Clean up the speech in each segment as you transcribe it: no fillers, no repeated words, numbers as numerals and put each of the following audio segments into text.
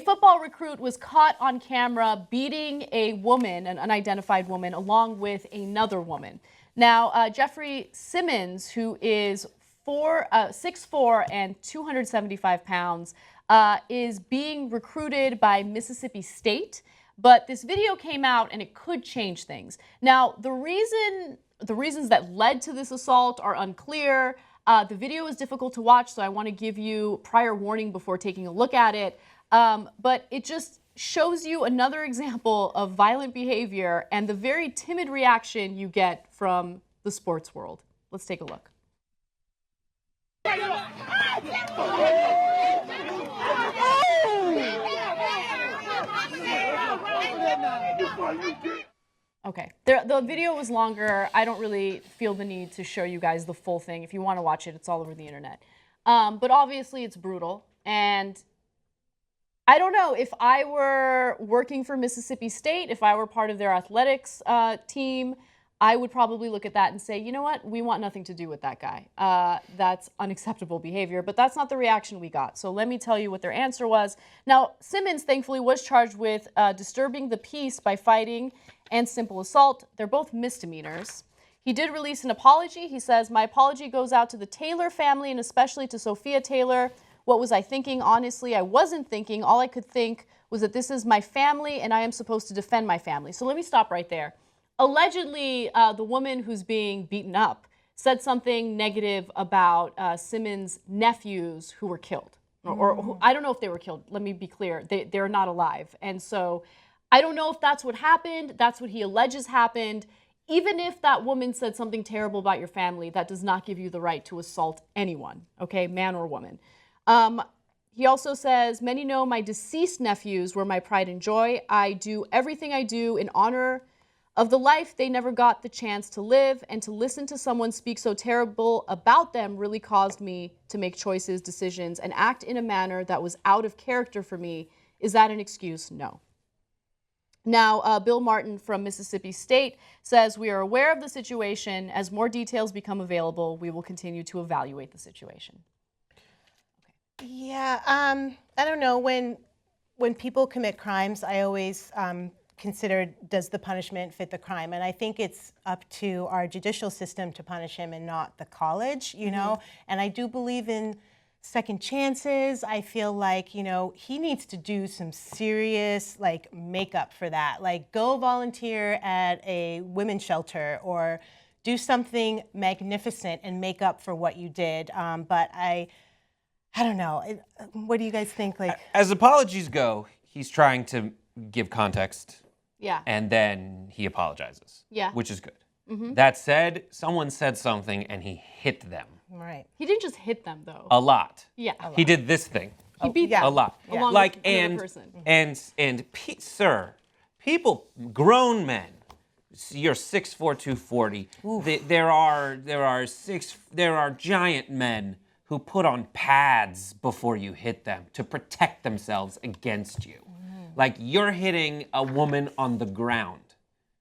football recruit was caught on camera beating a woman, an unidentified woman, along with another woman. Now, Jeffery Simmons, who is 6'4" and 275 pounds, is being recruited by Mississippi State. But this video came out and it could change things. Now, the reasons that led to this assault are unclear. The video is difficult to watch, so I want to give you prior warning before taking a look at it. But it just shows you another example of violent behavior and the very timid reaction you get from the sports world. Let's take a look. Okay, the video was longer. I don't really feel the need to show you guys the full thing. If you want to watch it, it's all over the internet. But obviously it's brutal. And I don't know, if I were working for Mississippi State, if I were part of their athletics team, I would probably look at that and say, you know what, we want nothing to do with that guy. That's unacceptable behavior, but that's not the reaction we got. So let me tell you what their answer was. Now, Simmons, thankfully, was charged with disturbing the peace by fighting and simple assault. They're both misdemeanors. He did release an apology. He says, my apology goes out to the Taylor family and especially to Sophia Taylor. What was I thinking? Honestly, I wasn't thinking. All I could think was that this is my family and I am supposed to defend my family. So let me stop right there. Allegedly, the woman who's being beaten up said something negative about Simmons' nephews who were killed. Or who, I don't know if they were killed. Let me be clear. They're not alive. And so I don't know if that's what happened. That's what he alleges happened. Even if that woman said something terrible about your family, that does not give you the right to assault anyone, okay, man or woman. He also says, many know my deceased nephews were my pride and joy. I do everything I do in honor of the life they never got the chance to live, and to listen to someone speak so terrible about them really caused me to make choices, decisions, and act in a manner that was out of character for me. Is that an excuse? No. Now, Bill Martin from Mississippi State says, we are aware of the situation. As more details become available, we will continue to evaluate the situation. Okay. Yeah, I don't know. When people commit crimes, I always consider, does the punishment fit the crime? And I think it's up to our judicial system to punish him and not the college, you know? And I do believe in second chances. I feel like, you know, he needs to do some serious like makeup for that. Like go volunteer at a women's shelter or do something magnificent and make up for what you did. But I don't know. What do you guys think? Like, as apologies go, he's trying to give context. Yeah. And then he apologizes. Yeah. Which is good. That said, someone said something and he hit them. Right. He didn't just hit them though. A lot. Yeah. He did this thing. He beat them. A lot. Yeah. Along Like with another person. Sir, people, grown men. You're 6'4", 240. There are giant men who put on pads before you hit them to protect themselves against you. Like you're hitting a woman on the ground.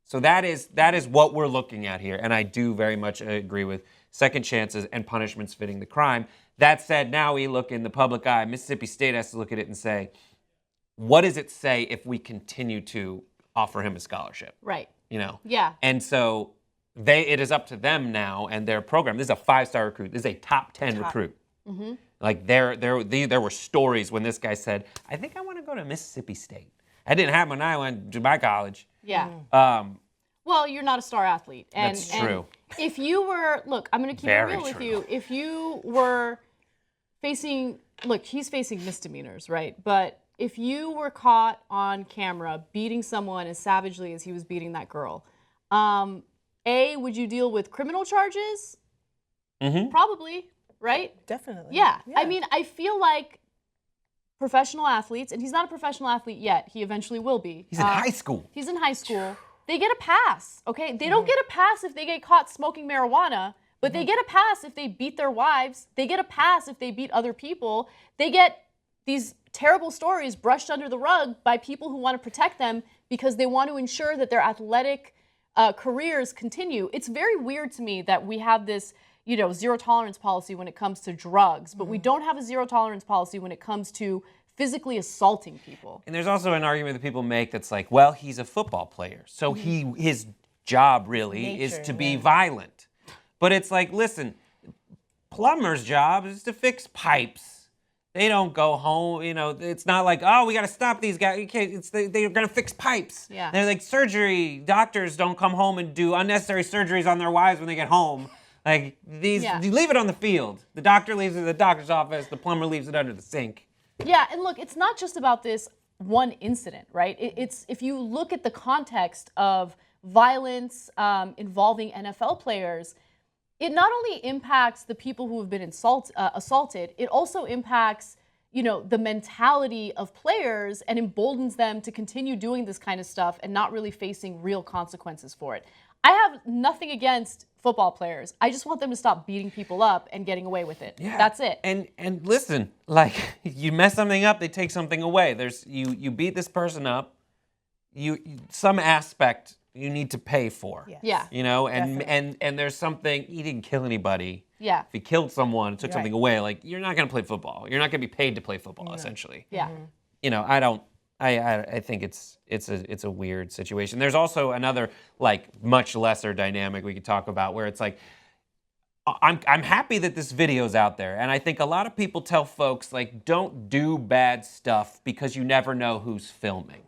So that is what we're looking at here. And I do very much agree with second chances and punishments fitting the crime. That said, now we look in the public eye. Mississippi State has to look at it and say, what does it say if we continue to offer him a scholarship? Right. You know? Yeah. And so it is up to them now and their program. This is a 5-star recruit. This is a top 10 recruit. Like there were stories when this guy said, I think I want to go to Mississippi State. That didn't happen when I went to my college. Yeah. Well, you're not a star athlete. That's true. And if you were, look, I'm going to keep it real with you. If you were facing, look, he's facing misdemeanors, right? But if you were caught on camera beating someone as savagely as he was beating that girl, would you deal with criminal charges? Probably. Right? Definitely. Yeah. I mean, I feel like professional athletes, and he's not a professional athlete yet. He eventually will be. He's in high school. He's in high school. They get a pass, okay? They don't get a pass if they get caught smoking marijuana, but they get a pass if they beat their wives. They get a pass if they beat other people. They get these terrible stories brushed under the rug by people who want to protect them because they want to ensure that their athletic careers continue. It's very weird to me that we have this zero tolerance policy when it comes to drugs, but we don't have a zero tolerance policy when it comes to physically assaulting people. And there's also an argument that people make that's like, well, he's a football player, so his job really is Nature, to be violent. But it's like, listen, plumber's job is to fix pipes. They don't go home, you know, it's not like, oh, we got to stop these guys. They're going to fix pipes. Yeah. They're like surgery. Doctors don't come home and do unnecessary surgeries on their wives when they get home. Like, you leave it on the field. The doctor leaves it in the doctor's office. The plumber leaves it under the sink. Yeah, and look, it's not just about this one incident, right? It's if you look at the context of violence involving NFL players, it not only impacts the people who have been assaulted, it also impacts, you know, the mentality of players and emboldens them to continue doing this kind of stuff and not really facing real consequences for it. I have nothing against football players. I just want them to stop beating people up and getting away with it. Yeah. That's it. And listen, like, you mess something up, they take something away. There's you beat this person up, some aspect you need to pay for. Yes. Yeah. You know, and there's something, he didn't kill anybody. Yeah. If he killed someone, took something away, like, you're not going to play football. You're not going to be paid to play football, essentially. Yeah. You know, I think it's a weird situation. There's also another, like, much lesser dynamic we could talk about where it's like, I'm happy that this video's out there, and I think a lot of people tell folks, like, don't do bad stuff because you never know who's filming.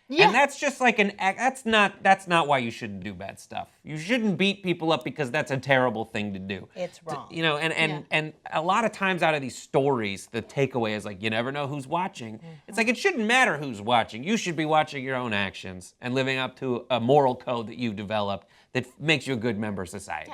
Yeah. And that's just like that's not why you shouldn't do bad stuff. You shouldn't beat people up because that's a terrible thing to do. It's wrong. You know, and a lot of times out of these stories, the takeaway is like, you never know who's watching. It's like, it shouldn't matter who's watching. You should be watching your own actions and living up to a moral code that you've developed that makes you a good member of society.